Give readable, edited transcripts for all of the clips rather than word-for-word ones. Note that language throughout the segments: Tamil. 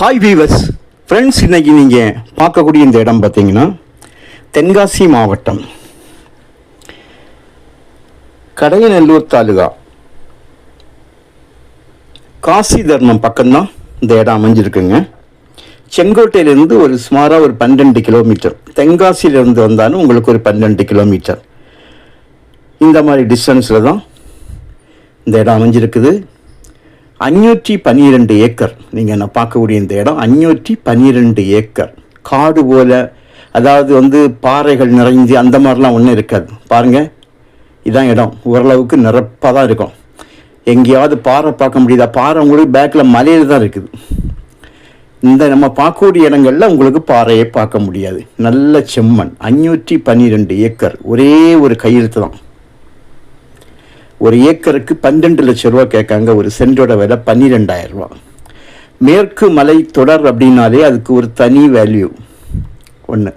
ஹாய் வீவர்ஸ் ஃப்ரெண்ட்ஸ், இன்றைக்கி நீங்கள் பார்க்கக்கூடிய இந்த இடம் பார்த்தீங்கன்னா தென்காசி மாவட்டம் கடையநல்லூர் தாலுகா காசி தர்மம் பக்கம்தான் இந்த இடம் அமைஞ்சிருக்குங்க. செங்கோட்டையிலேருந்து ஒரு சுமாராக ஒரு 12 கிலோமீட்டர், தென்காசியிலேருந்து வந்தாலும் உங்களுக்கு ஒரு 12 கிலோமீட்டர் இந்த மாதிரி டிஸ்டன்ஸில் தான் இந்த இடம் அமைஞ்சிருக்குது. 512 ஏக்கர். நீங்கள் நான் பார்க்கக்கூடிய இந்த இடம் 512 ஏக்கர். காடு போல், அதாவது பாறைகள் நிறைஞ்சு அந்த மாதிரிலாம் ஒன்றும் இருக்காது. பாருங்கள், இதான் இடம். ஓரளவுக்கு நிரப்பாக தான் இருக்கும். எங்கேயாவது பாறை பார்க்க முடியுதா? பாறை உங்களுக்கு பேக்கில் மலையில் தான் இருக்குது. இந்த நம்ம பார்க்கக்கூடிய இடங்களில் உங்களுக்கு பாறையை பார்க்க முடியாது. நல்ல செம்மண். 512 ஏக்கர். ஒரே ஒரு கையெழுத்து தான். ஒரு ஏக்கருக்கு 12 லட்ச ரூபா கேட்காங்க. ஒரு சென்டோட விலை 12,000 ரூபா. மேற்கு மலை தொடர் அப்படின்னாலே அதுக்கு ஒரு தனி வேல்யூ ஒன்று.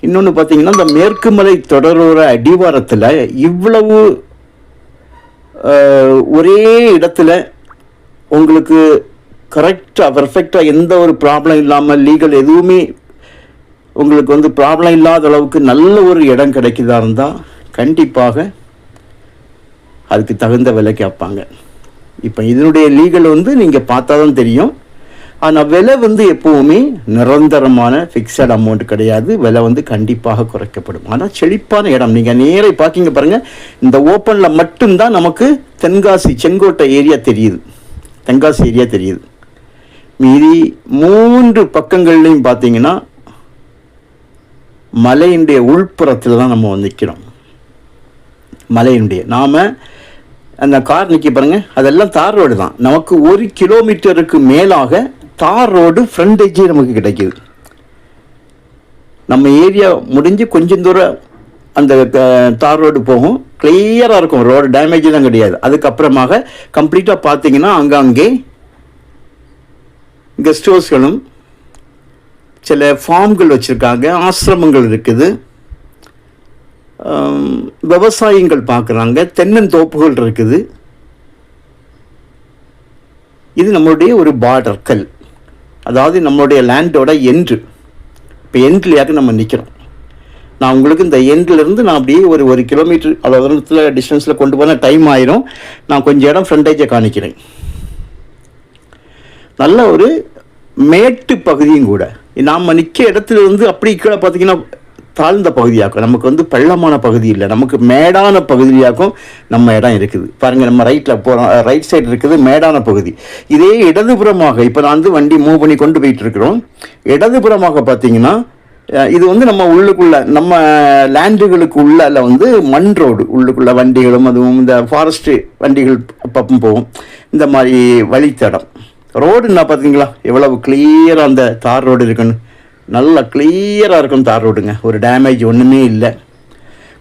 இன்னொன்று பார்த்தீங்கன்னா, இந்த மேற்கு மலை தொடரோட அடிவாரத்தில் இவ்வளவு ஒரே இடத்துல உங்களுக்கு கரெக்டாக பர்ஃபெக்டாக எந்த ஒரு ப்ராப்ளம் இல்லாமல், லீகல் எதுவுமே உங்களுக்கு ப்ராப்ளம் இல்லாத அளவுக்கு நல்ல ஒரு இடம் கிடைக்குதா இருந்தால் கண்டிப்பாக அதுக்கு தகுந்த விலை கேட்பாங்க. இப்போ இதனுடைய லீகல் நீங்கள் பார்த்தா தான் தெரியும். ஆனால் விலை எப்போவுமே நிரந்தரமான ஃபிக்ஸட் அமௌண்ட் கிடையாது. விலை கண்டிப்பாக குறைக்கப்படும். ஆனால் செழிப்பான இடம். நீங்கள் நேரே பார்க்கிங்க பாருங்கள், இந்த ஓப்பனில் மட்டும்தான் நமக்கு தென்காசி செங்கோட்டை ஏரியா தெரியுது, தென்காசி ஏரியா தெரியுது. மீதி 3 பக்கங்கள்லையும் பார்த்தீங்கன்னா மலையினுடைய உள்புறத்தில் தான் நம்ம நிற்கிறோம். மலையினுடைய நாம் அந்த கார் நிற்க பாருங்கள், அதெல்லாம் தார் ரோடு தான். நமக்கு 1 கிலோமீட்டருக்கு மேலாக தார் ரோடு ஃப்ரண்டேஜே நமக்கு கிடைக்கிது. நம்ம ஏரியா முடிஞ்சு கொஞ்சம் தூரம் அந்த தார் ரோடு போகும். கிளியராக இருக்கும், ரோடு டேமேஜ் தான் கிடையாது. அதுக்கப்புறமாக கம்ப்ளீட்டாக பார்த்தீங்கன்னா அங்கங்கே கெஸ்ட் ஹவுஸ்களும் சில ஃபார்ம்கள் வச்சுருக்காங்க, ஆசிரமங்கள் இருக்குது, விவசாயங்கள் பார்க்குறாங்க, தென்னந்தோப்புகள் இருக்குது. இது நம்மளுடைய ஒரு பார்டர் கல், அதாவது நம்மளுடைய லேண்டோட எண்டு. இப்போ எண்ட்லையாக நம்ம நிற்கிறோம். நான் உங்களுக்கு இந்த எண்ட்லேருந்து நான் அப்படியே ஒரு 1 கிலோமீட்டர் அளவு டிஸ்டன்ஸில் கொண்டு போனால் டைம் ஆயிரும். நான் கொஞ்சம் இடம் ஃப்ரண்டேஜை காணிக்கிறேன். நல்ல ஒரு மேட்டு பகுதியும் கூட. நாம் நிற்க இடத்துல அப்படி கீழே பார்த்தீங்கன்னா தாழ்ந்த பகுதியாக்கும். நமக்கு பள்ளமான பகுதி இல்லை, நமக்கு மேடான பகுதியாக்கும் நம்ம இடம் இருக்குது. பாருங்கள், நம்ம ரைட்டில் போகிறோம், ரைட் சைடு இருக்குது மேடான பகுதி. இதே இடதுபுறமாக இப்போ நான் வண்டி மூவ் பண்ணி கொண்டு போயிட்டு இருக்கிறோம். இடதுபுறமாக பார்த்தீங்கன்னா இது நம்ம உள்ளுக்குள்ள, நம்ம லேண்டுகளுக்கு உள்ள மண் ரோடு. உள்ளுக்குள்ள வண்டிகளும் அதுவும் இந்த ஃபாரஸ்ட் வண்டிகள் அப்பப்போ போகும். இந்த மாதிரி வழித்தடம் ரோடுன்னா பார்த்தீங்களா எவ்வளவு கிளியராக அந்த தார் ரோடு இருக்குன்னு. நல்லா கிளியராக இருக்கும் தார் ரோடுங்க. ஒரு டேமேஜ் ஒன்றுமே இல்லை.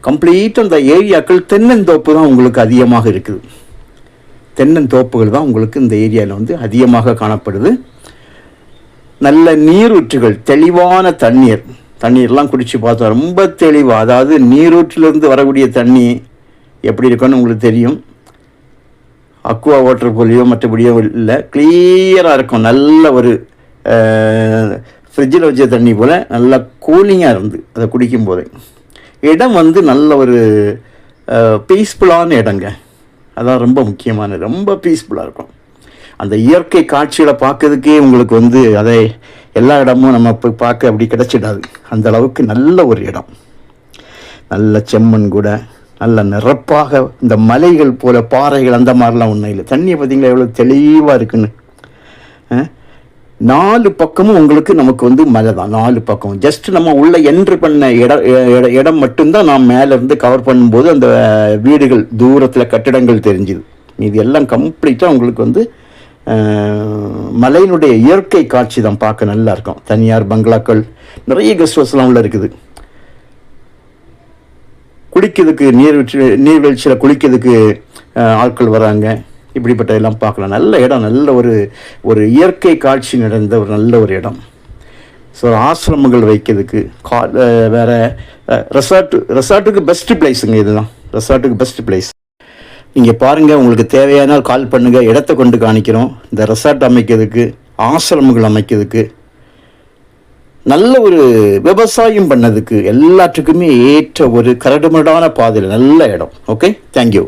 கம்ப்ளீட்டாக அந்த ஏரியாக்கள் தென்னந்தோப்பு தான் உங்களுக்கு அதிகமாக இருக்குது. தென்னந்தோப்புகள் தான் உங்களுக்கு இந்த ஏரியாவில் அதிகமாக காணப்படுது. நல்ல நீரூற்றுகள், தெளிவான தண்ணீர்லாம் குடித்து பார்த்தோம், ரொம்ப தெளிவாக. அதாவது நீரூற்றிலிருந்து வரக்கூடிய தண்ணி எப்படி இருக்குன்னு உங்களுக்கு தெரியும். அக்வா வாட்டர் போலியோ மற்றபடியோ இல்லை, கிளியராக இருக்கும். நல்ல ஒரு ஃப்ரிட்ஜில் வச்ச தண்ணி போல் நல்லா கூலிங்காக இருந்து அதை குடிக்கும் போதே. இடம் நல்ல ஒரு பீஸ்ஃபுல்லான இடங்க. அதான் ரொம்ப முக்கியமானது. ரொம்ப பீஸ்ஃபுல்லாக இருக்கும். அந்த இயற்கை காட்சிகளை பார்க்கறதுக்கே உங்களுக்கு அதை எல்லா இடமும் நம்ம போய் பார்க்க அப்படி கிடச்சிடாது. அந்த அளவுக்கு நல்ல ஒரு இடம். நல்ல செம்மண் கூட, நல்ல நிரப்பாக. இந்த மலைகள் போல் பாறைகள் அந்த மாதிரிலாம் ஒன்றும் இல்லை. தண்ணியை பார்த்தீங்களா எவ்வளோ தெளிவாக இருக்குன்னு. 4 பக்கமும் உங்களுக்கு நமக்கு மலை தான். 4 பக்கம் ஜஸ்ட் நம்ம உள்ள என்ட்ரு பண்ண இடம் மட்டும்தான் நாம் மேலேருந்து கவர் பண்ணும்போது அந்த வீடுகள் தூரத்தில் கட்டிடங்கள் தெரிஞ்சுது. இது எல்லாம் கம்ப்ளீட்டாக உங்களுக்கு மலையினுடைய இயற்கை காட்சி தான். பார்க்க நல்லா இருக்கும். தனியார் பங்களாக்கள், நிறைய கெஸ்ட் ஹவுஸ்லாம் உள்ள இருக்குது. குளிக்கிறதுக்கு நீர்வீழ்ச்சியில் குளிக்கிறதுக்கு ஆட்கள் வராங்க. இப்படிப்பட்ட எல்லாம் பார்க்கலாம். நல்ல இடம். நல்ல ஒரு இயற்கை காட்சி நிறைந்த ஒரு நல்ல ஒரு இடம். ஸோ ஆசிரமங்கள் வைக்கிறதுக்கு வேறு ரெசார்ட்டுக்கு பெஸ்ட்டு பிளேஸுங்க. இதுதான் ரெசார்ட்டுக்கு பெஸ்ட் பிளேஸ். நீங்கள் பாருங்கள், உங்களுக்கு தேவையான கால் பண்ணுங்கள், இடத்த கொண்டு காணிக்கிறோம். இந்த ரெசார்ட் அமைக்கிறதுக்கு ஆசிரமங்கள் அமைக்கிறதுக்கு, நல்ல ஒரு விவசாயம் பண்ணதுக்கு எல்லாத்துக்குமே ஏற்ற ஒரு கரடுமுரடான பாதையில் நல்ல இடம். Okay, thank you.